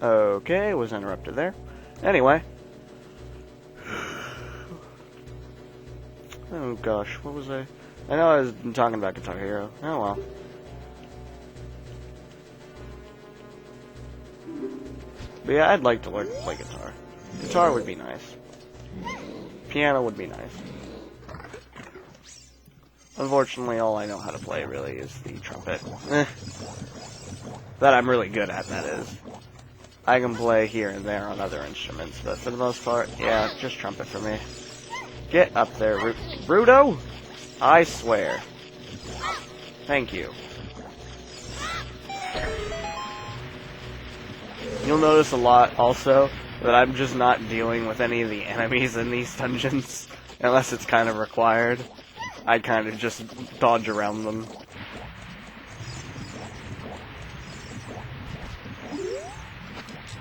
Okay, was interrupted there. Anyway. Oh gosh, what was I know I was talking about Guitar Hero. Oh well. But yeah, I'd like to learn to play guitar. Guitar would be nice. Piano would be nice. Unfortunately, all I know how to play really is the trumpet. That I'm really good at, that is. I can play here and there on other instruments, but for the most part, yeah, just trumpet for me. Get up there, Rudo! I swear. Thank you. You'll notice a lot, also, that I'm just not dealing with any of the enemies in these dungeons, unless it's kind of required. I kind of just dodge around them.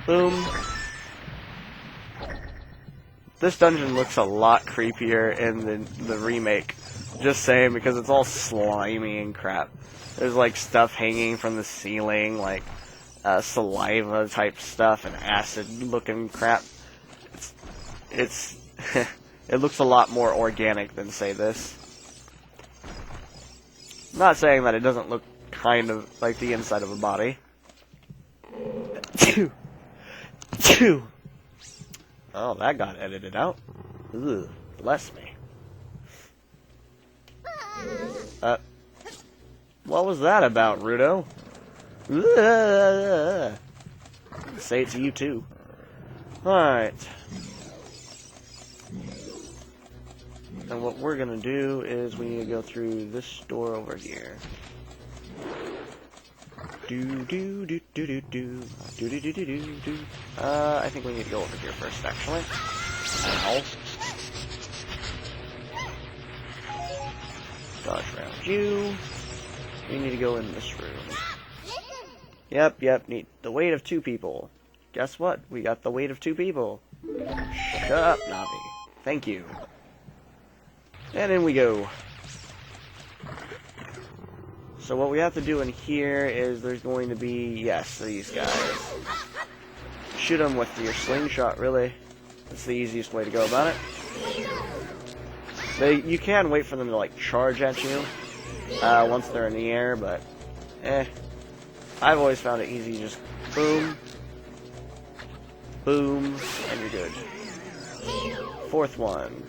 Boom. This dungeon looks a lot creepier in the remake. Just saying, because it's all slimy and crap. There's like stuff hanging from the ceiling, like saliva type stuff and acid looking crap. It's it looks a lot more organic than, say, this. I'm not saying that it doesn't look kind of like the inside of a body. Oh, that got edited out. Ugh, bless me. What was that about, Rudo? Say it to you, too. Alright. And what we're gonna do is we need to go through this door over here. I think we need to go over here first, actually. Ow. Dodge around you. We need to go in this room. Yep, need the weight of 2 people. Guess what? We got the weight of 2 people. Shut up, Navi. Thank you. And in we go. So what we have to do in here is there's going to be, yes, these guys. Shoot them with your slingshot, really. That's the easiest way to go about it. You can wait for them to, like, charge at you once they're in the air, but, I've always found it easy. Just boom, boom, and you're good. 4th one.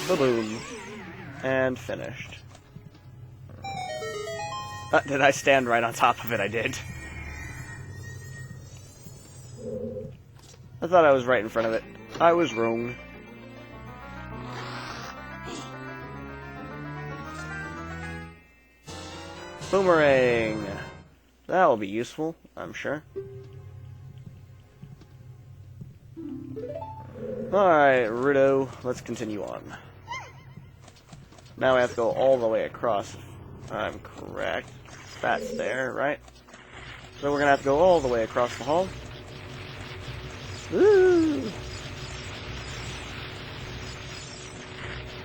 Ba-boom. And finished. Did I stand right on top of it? I did. I thought I was right in front of it. I was wrong. Boomerang! That'll be useful, I'm sure. Alright, Rudo, let's continue on. Now we have to go all the way across, if I'm correct. That's there, right? So we're gonna have to go all the way across the hall. Woo!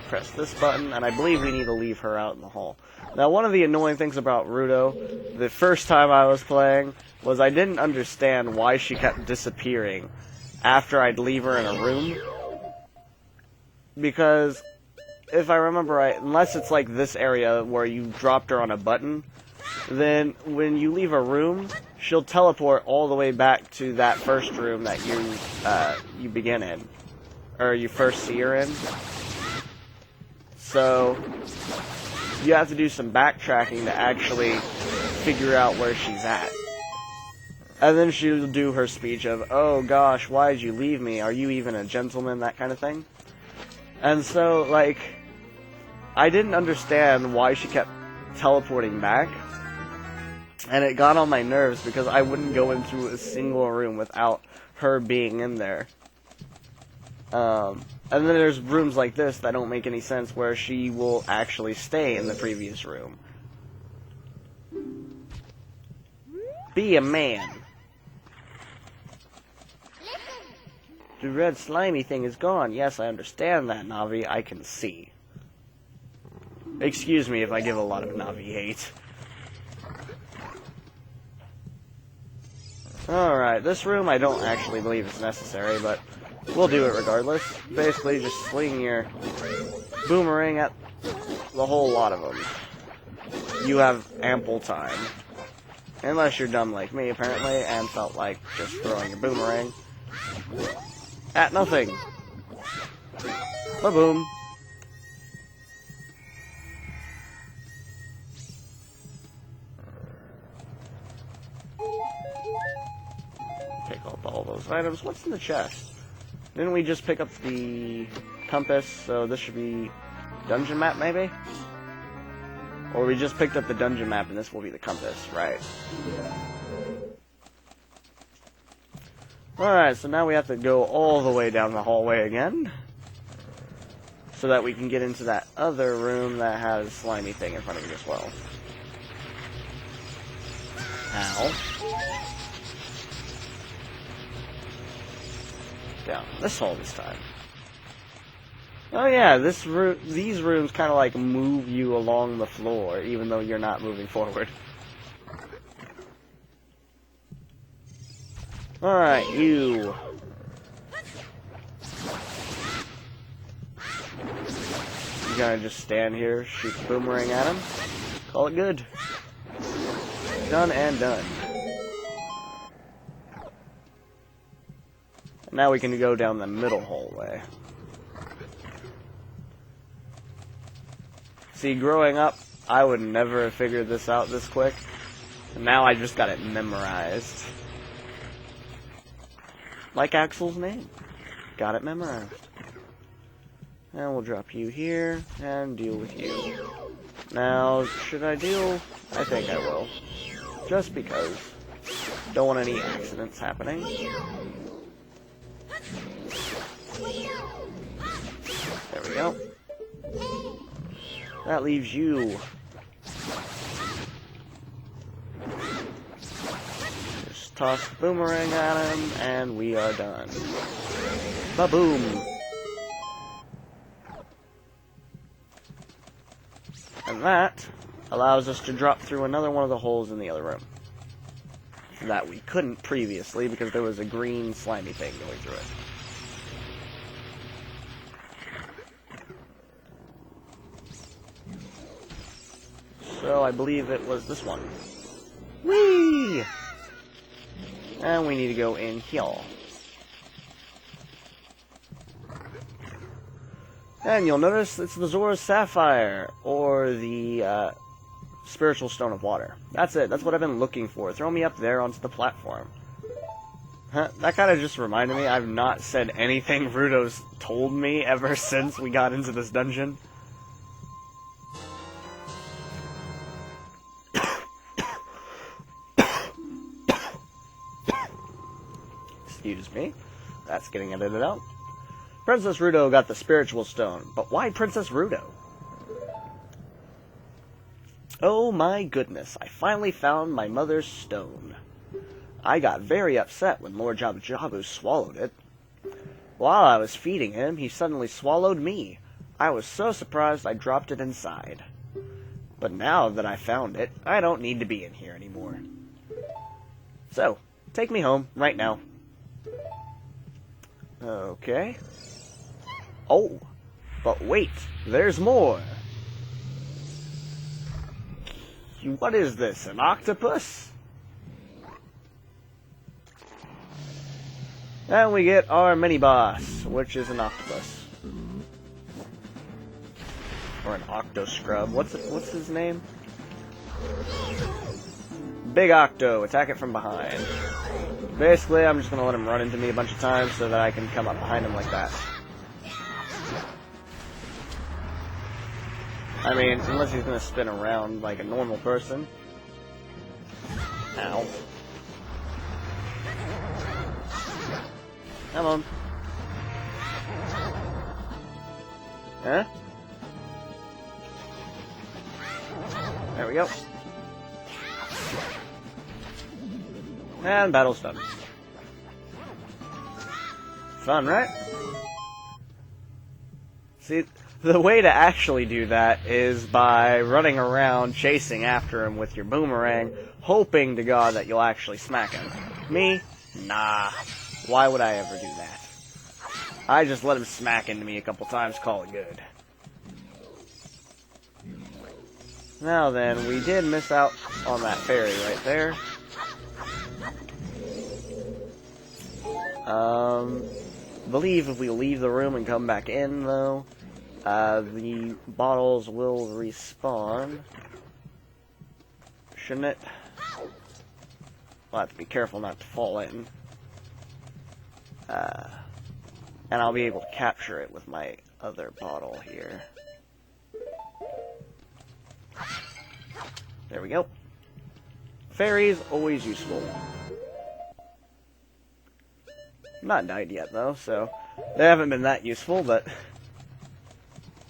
Press this button, and I believe we need to leave her out in the hall. Now, one of the annoying things about Rudo, the first time I was playing, was I didn't understand why she kept disappearing after I'd leave her in a room. Because, if I remember right, unless it's like this area where you dropped her on a button, then when you leave a room, she'll teleport all the way back to that first room that you begin in, or you first see her in. So you have to do some backtracking to actually figure out where she's at. And then she'll do her speech of, "Oh gosh, why did you leave me? Are you even a gentleman?" That kind of thing. And so, like, I didn't understand why she kept teleporting back. And it got on my nerves because I wouldn't go into a single room without her being in there. And then there's rooms like this that don't make any sense where she will actually stay in the previous room. Be a man. The red slimy thing is gone. Yes, I understand that, Navi. I can see. Excuse me if I give a lot of Navi hate. Alright, this room I don't actually believe is necessary, but we'll do it regardless. Basically, just sling your boomerang at the whole lot of them. You have ample time. Unless you're dumb like me, apparently, and felt like just throwing your boomerang at nothing. Ba-boom. Pick up all those items. What's in the chest? Didn't we just pick up the compass, so this should be dungeon map, maybe? Or we just picked up the dungeon map and this will be the compass, right? Alright, so now we have to go all the way down the hallway again. So that we can get into that other room that has a slimy thing in front of it as well. Ow. Down this hole this time. Oh yeah, these rooms kind of like move you along the floor, even though you're not moving forward. Alright, you. You gotta just stand here, shoot the boomerang at him, call it good. Done and done. Now we can go down the middle hallway. See, growing up, I would never have figured this out this quick. And now I just got it memorized. Like Axel's name. Got it memorized. And we'll drop you here and deal with you. Now, should I deal? I think I will. Just because. Don't want any accidents happening. There we go. That leaves you. Just toss the boomerang at him, and we are done. Ba-boom! And that allows us to drop through another one of the holes in the other room. That we couldn't previously because there was a green slimy thing going through it. So I believe it was this one. Whee! And we need to go in here. And you'll notice it's the Zora's Sapphire, or the Spiritual Stone of Water. That's it. That's what I've been looking for. Throw me up there onto the platform. Huh, that kind of just reminded me, I've not said anything Rudo's told me ever since we got into this dungeon. Excuse me. That's getting edited out. Princess Rudo got the spiritual stone, but why Princess Rudo? Oh my goodness, I finally found my mother's stone. I got very upset when Lord Jabu Jabu swallowed it. While I was feeding him, he suddenly swallowed me. I was so surprised I dropped it inside. But now that I found it, I don't need to be in here anymore. So, take me home, right now. Okay. Oh, but wait, there's more. What is this, an octopus? And we get our mini-boss, which is an octopus. Or an octo-scrub. What's his name? Big Octo, attack it from behind. Basically, I'm just going to let him run into me a bunch of times so that I can come up behind him like that. I mean, unless he's going to spin around like a normal person. Ow. Come on. Huh? There we go. And battle's done. Fun, right? See, the way to actually do that is by running around chasing after him with your boomerang, hoping to God that you'll actually smack him. Me, Nah. Why would I ever do that? I just let him smack into me a couple times, call it good. Now then, we did miss out on that fairy right there. Believe if we leave the room and come back in, though, the bottles will respawn. Shouldn't it? I'll have to be careful not to fall in. And I'll be able to capture it with my other bottle here. There we go. Fairies, always useful. I'm not died yet, though, so they haven't been that useful, but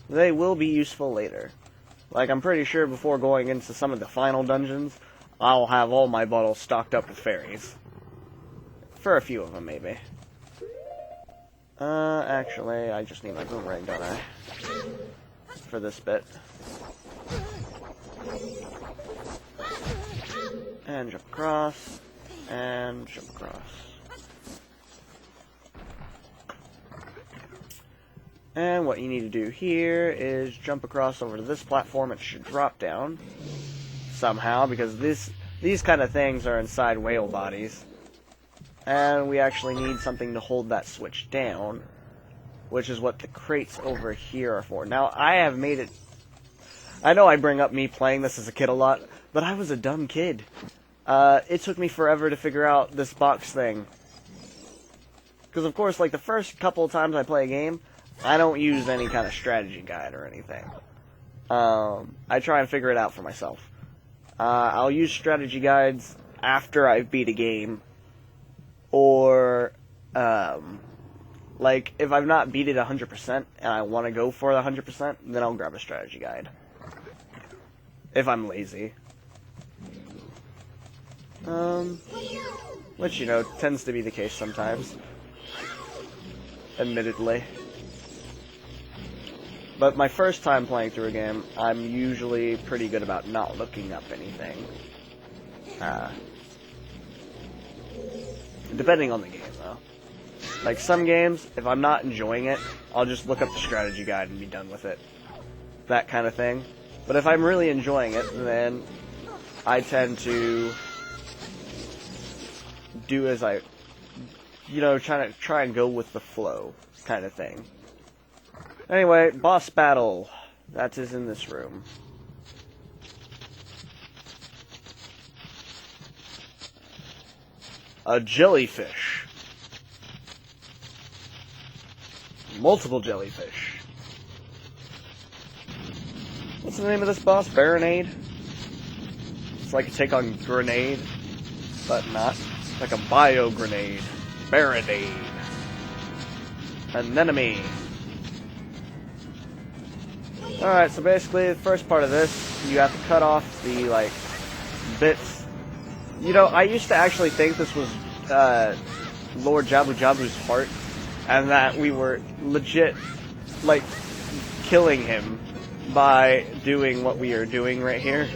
they will be useful later. Like, I'm pretty sure before going into some of the final dungeons, I'll have all my bottles stocked up with fairies. For a few of them, maybe. Actually, I just need my boomerang, don't I? For this bit. And jump across. And jump across. And what you need to do here is jump across over to this platform. It should drop down somehow, because these kind of things are inside whale bodies. And we actually need something to hold that switch down, which is what the crates over here are for. Now, I have made it... I know I bring up me playing this as a kid a lot, but I was a dumb kid. It took me forever to figure out this box thing. Because, of course, like, the first couple of times I play a game, I don't use any kind of strategy guide or anything. I try and figure it out for myself. I'll use strategy guides after I've beat a game. Or, like, if I've not beat it 100% and I want to go for the 100%, then I'll grab a strategy guide. If I'm lazy. Which, you know, tends to be the case sometimes. Admittedly. But my first time playing through a game, I'm usually pretty good about not looking up anything. Depending on the game, though. Like, some games, if I'm not enjoying it, I'll just look up the strategy guide and be done with it. That kind of thing. But if I'm really enjoying it, then I tend to do as I... You know, try and go with the flow kind of thing. Anyway, boss battle. That is in this room. A jellyfish. Multiple jellyfish. What's the name of this boss? Baronade? It's like a take on grenade, but not. It's like a bio grenade. Baronade. Anemone. Alright, so basically, the first part of this, you have to cut off the, like, bits. You know, I used to actually think this was, Lord Jabu Jabu's heart, and that we were legit, like, killing him by doing what we are doing right here.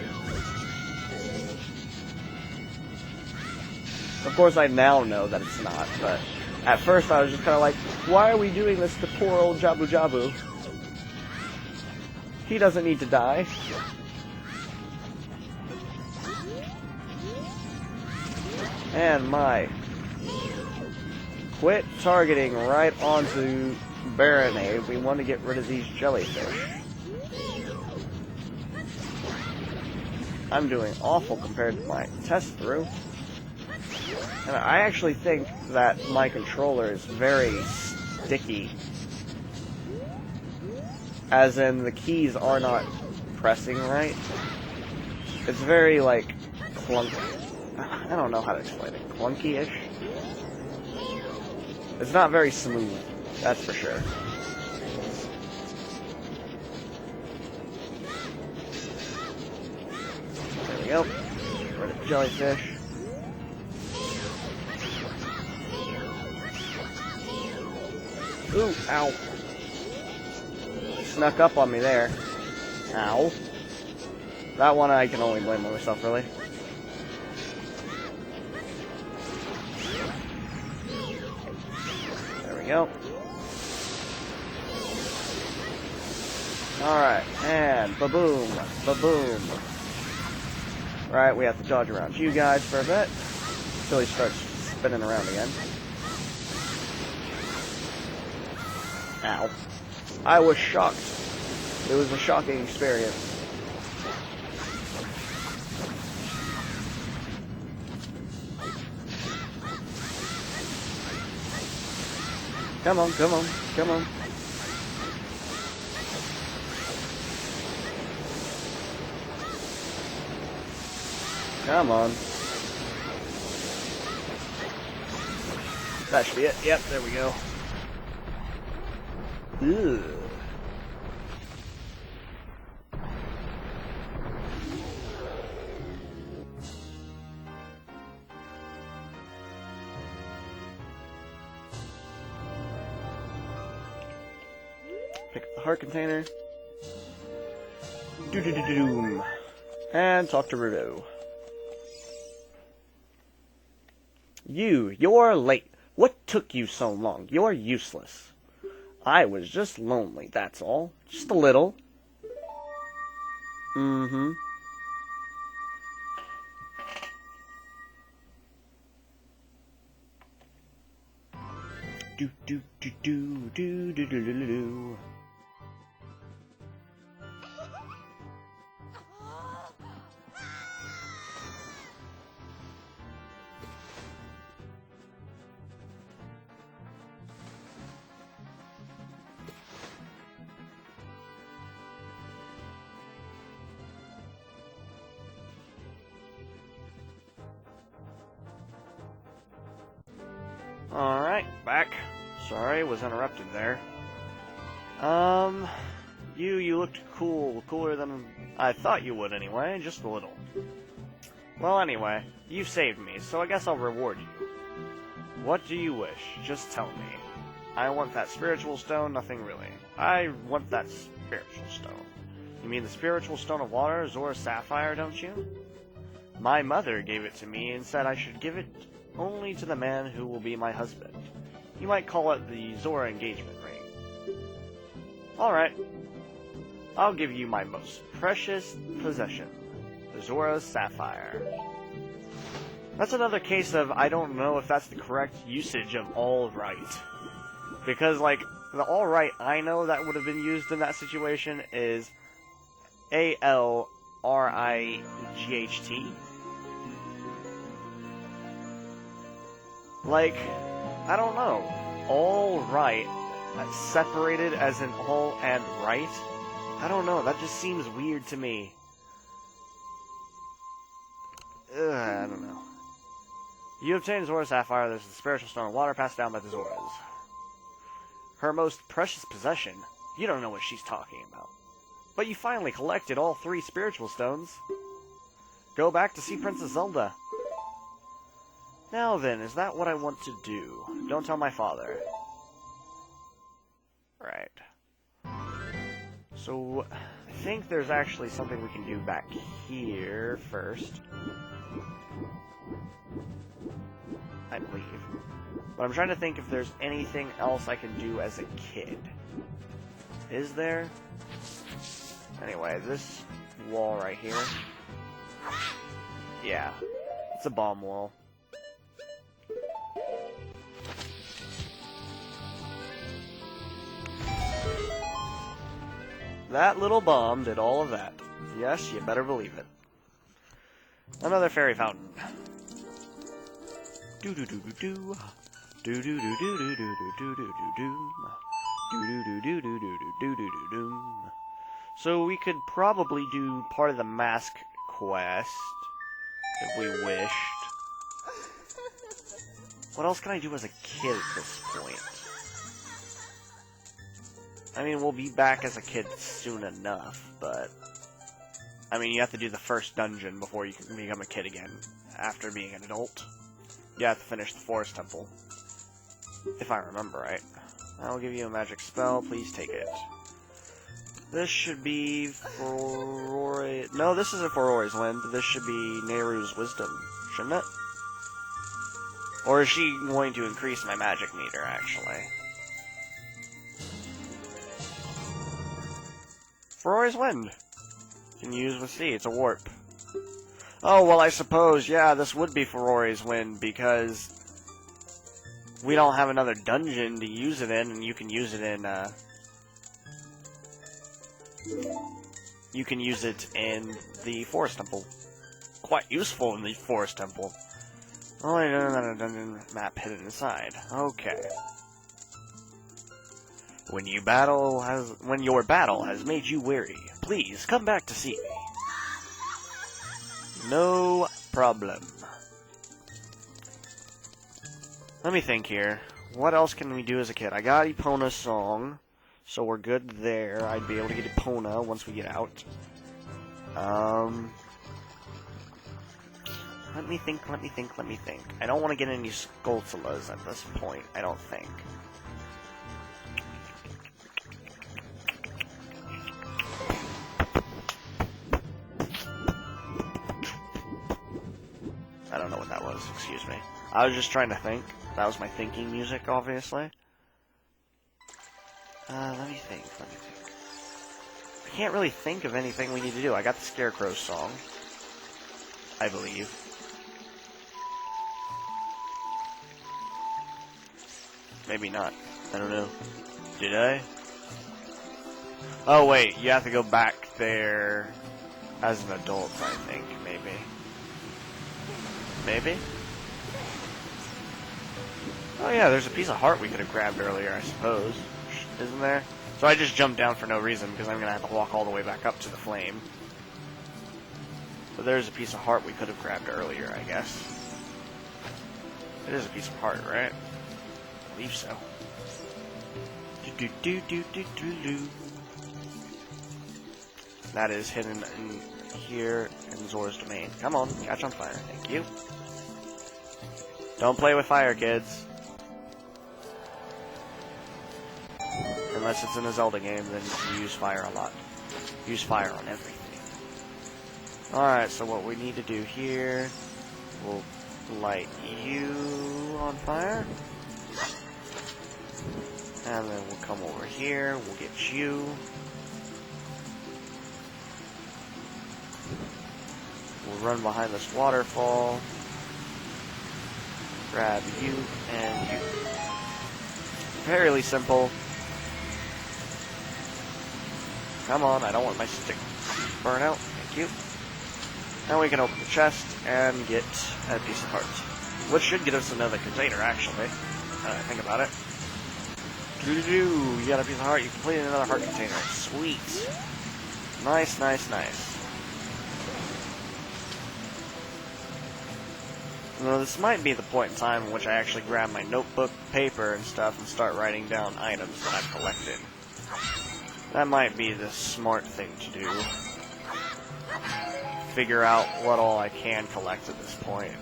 Of course, I now know that it's not, but at first I was just kind of like, why are we doing this to poor old Jabu Jabu? He doesn't need to die. And my... Quit targeting right onto Baronade. We want to get rid of these jellyfish. I'm doing awful compared to my test through. And I actually think that my controller is very sticky. As in, the keys are not pressing right. It's very, like, clunky. I don't know how to explain it. Clunky-ish? It's not very smooth, that's for sure. There we go. Get rid of the jellyfish. Ooh, ow. Snuck up on me there. Ow. That one I can only blame on myself, really. go. Alright, and ba-boom, ba-boom. Right, we have to dodge around you guys for a bit until he starts spinning around again. Ow. I was shocked. It was a shocking experience. Come on, come on, come on. Come on. That should be it. Yep, there we go. Ugh. Pick up the heart container. Doom. And talk to Rudo. You're late. What took you so long? You're useless. I was just lonely, that's all. Just a little. Mm-hmm. Do. Alright, back. Sorry, was interrupted there. You looked cooler than I thought you would anyway, just a little. Well, anyway, you saved me, so I guess I'll reward you. What do you wish? Just tell me. I want that spiritual stone, nothing really. I want that spiritual stone. You mean the spiritual stone of water, Zora Sapphire, don't you? My mother gave it to me and said I should give it only to the man who will be my husband. You might call it the Zora engagement ring. Alright. I'll give you my most precious possession, the Zora Sapphire. That's another case of I don't know if that's the correct usage of alright. Because, like, the alright I know that would have been used in that situation is A-L-R-I-G-H-T. Like, I don't know. All right, separated as in all and right? I don't know, that just seems weird to me. I don't know. You obtained Zora Sapphire. There's the spiritual stone of water passed down by the Zoras. Her most precious possession. You don't know what she's talking about. But you finally collected all 3 spiritual stones. Go back to see Princess Zelda. Now then, is that what I want to do? Don't tell my father. Right. So, I think there's actually something we can do back here first. I believe. But I'm trying to think if there's anything else I can do as a kid. Is there? Anyway, this wall right here. Yeah. It's a bomb wall. That little bomb did all of that. Yes, you better believe it. Another fairy fountain. Do do do do do. Do do do do do do do do do do. Do do do do do do do do do do. So we could probably do part of the mask quest if we wished. What else can I do as a kid at this point? I mean, we'll be back as a kid soon enough, but... I mean, you have to do the first dungeon before you can become a kid again, after being an adult. You have to finish the Forest Temple. If I remember right. I'll give you a magic spell, please take it. This should be for Rory... No, this isn't for Rory's Wind. This should be Nehru's Wisdom, shouldn't it? Or is she going to increase my magic meter, actually? Ferori's Wind. You can use with C. It's a warp. Oh, well, I suppose, yeah, this would be Ferori's Wind, because we don't have another dungeon to use it in, and you can use it in, you can use it in the Forest Temple. Quite useful in the Forest Temple. Oh, another dungeon map hidden inside. Okay. When your battle has made you weary, please come back to see me. No problem. Let me think here. What else can we do as a kid? I got Epona's song, so we're good there. I'd be able to get Epona once we get out. Let me think. I don't want to get any Skulltulas at this point, I don't think. I don't know what that was, excuse me. I was just trying to think. That was my thinking music, obviously. Let me think. I can't really think of anything we need to do. I got the Scarecrow song, I believe. Maybe not. I don't know. Did I? Oh, wait. You have to go back there as an adult, I think. Maybe. Maybe? Oh yeah, there's a piece of heart we could have grabbed earlier, I suppose. Isn't there? So I just jumped down for no reason, because I'm going to have to walk all the way back up to the flame. So there's a piece of heart we could have grabbed earlier, I guess. It is a piece of heart, right? I believe so. That is hidden in here in Zora's domain. Come on, catch on fire. Thank you. Don't play with fire, kids. Unless it's in a Zelda game, then you use fire a lot. Use fire on everything. Alright, so what we need to do here, we'll light you on fire. And then we'll come over here, we'll get you. We'll run behind this waterfall. Grab you and you. Fairly simple. Come on, I don't want my stick burn out. Thank you. Now we can open the chest and get a piece of heart. Which should get us another container, actually. Think about it. You got a piece of heart, you completed another heart container. Sweet. Nice, nice, nice. Well, this might be the point in time in which I actually grab my notebook, paper, and stuff and start writing down items that I've collected. That might be the smart thing to do. Figure out what all I can collect at this point.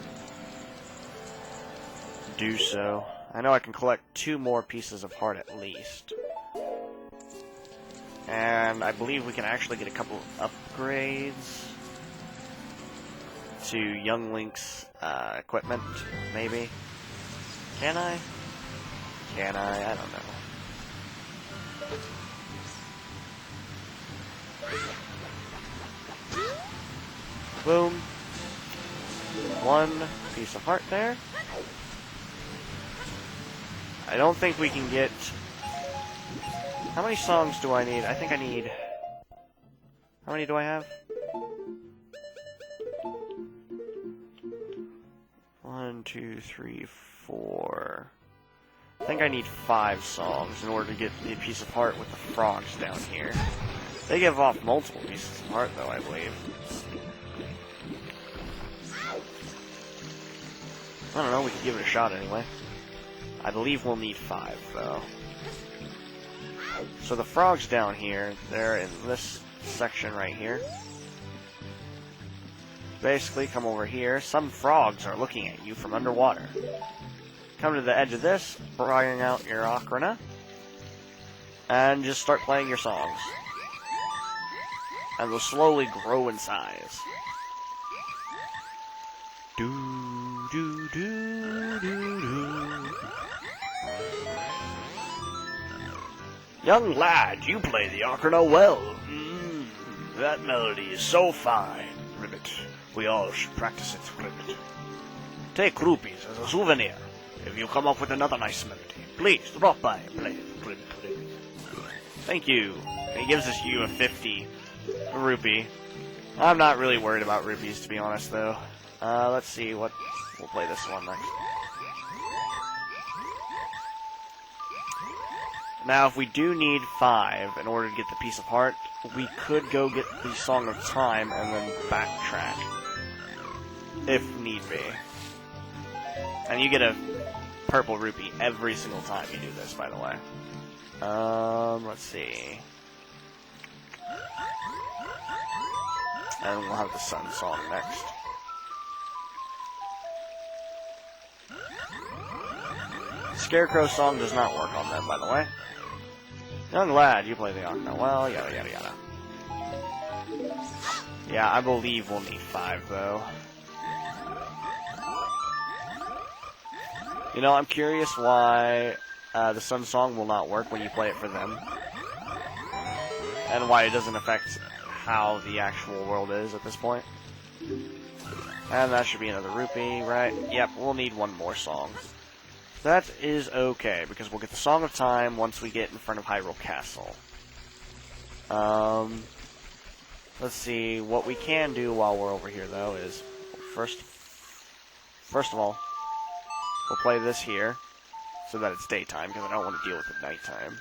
Do so. I know I can collect 2 more pieces of heart at least. And I believe we can actually get a couple of upgrades to Young Link's equipment, maybe? Can I? Can I? I don't know. Boom. 1 piece of heart there. I don't think we can get... How many songs do I need? I think I need... How many do I have? 1, 2, 3, 4... I think I need 5 songs in order to get the piece of heart with the frogs down here. They give off multiple pieces of heart, though, I believe. I don't know, we could give it a shot anyway. I believe we'll need 5, though. So the frogs down here, they're in this section right here. Basically, come over here. Some frogs are looking at you from underwater. Come to the edge of this, bring out your ocarina, and just start playing your songs. And they'll slowly grow in size. Do, do, do, do, do. Young lad, you play the ocarina well. That melody is so fine, Ribbit. We all should practice it, Ribbit. Take rupees as a souvenir. If you come up with another nice melody, please drop by and play it, Ribbit. Thank you. He gives us you a 50 rupee. I'm not really worried about rupees, to be honest, though. Let's see what... We'll play this one next. Now, if we do need 5 in order to get the Piece of Heart, we could go get the Song of Time and then backtrack. If need be. And you get a purple rupee every single time you do this, by the way. Let's see. And we'll have the Sun Song next. Scarecrow Song does not work on them, by the way. Young lad, you play the ocarina. Well, yada yada yada. Yeah, I believe we'll need 5, though. You know, I'm curious why the Sun Song will not work when you play it for them. And why it doesn't affect how the actual world is at this point. And that should be another rupee, right? Yep, we'll need one more song. That is okay, because we'll get the Song of Time once we get in front of Hyrule Castle. Let's see, what we can do while we're over here, though, is... First of all, we'll play this here, so that it's daytime, because I don't want to deal with the nighttime.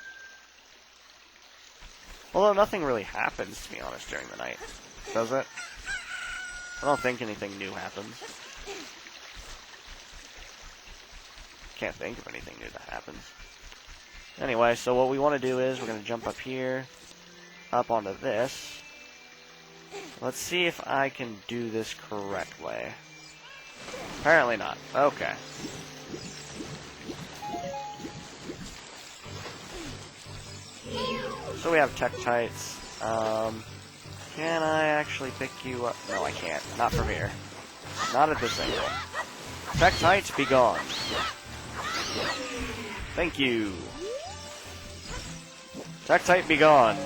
Although nothing really happens, to be honest, during the night. Does it? I don't think anything new happens. Can't think of anything new that happens. Anyway, so what we want to do is we're going to jump up here, up onto this. Let's see if I can do this correctly. Apparently not. Okay. So we have Tektites. Can I actually pick you up? No, I can't. Not from here. Not at this angle. Tektites, be gone. Thank you. Tektite, be gone.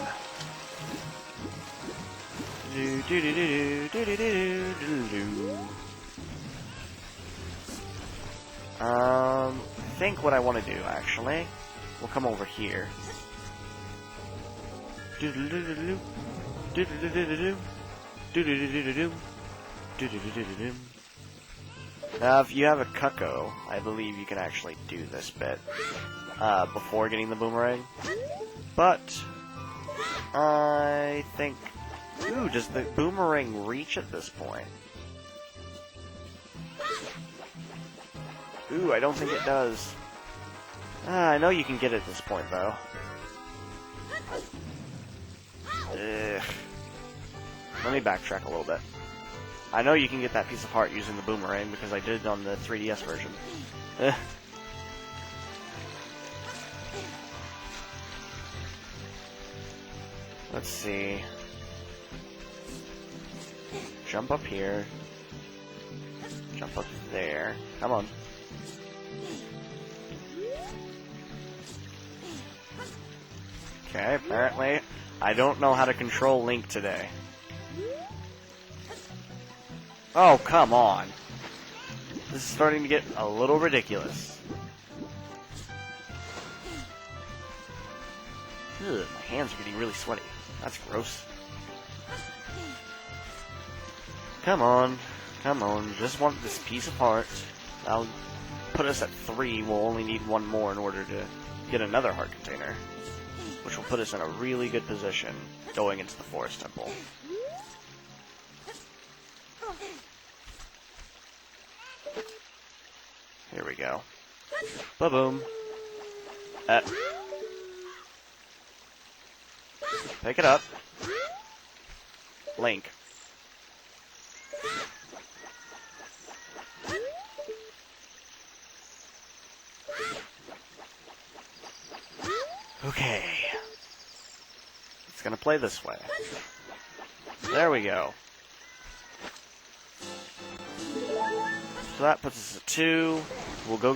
I think what I want to do, actually, we'll come over here. Now, if you have a Cucco, I believe you can actually do this bit before getting the boomerang. But I think... Ooh, does the boomerang reach at this point? Ooh, I don't think it does. I know you can get it at this point, though. Ugh. Let me backtrack a little bit. I know you can get that Piece of Heart using the boomerang, because I did it on the 3DS version. Let's see. Jump up here. Jump up there. Come on. Okay, apparently I don't know how to control Link today. Oh, come on. This is starting to get a little ridiculous. Ugh, my hands are getting really sweaty. That's gross. Come on. Come on. Just want this Piece of Heart. That'll put us at 3. We'll only need 1 more in order to get another heart container, which will put us in a really good position going into the Forest Temple. Here we go. Ba-boom. Pick it up. Link. Okay. It's gonna play this way. There we go. So that puts us at 2. We'll go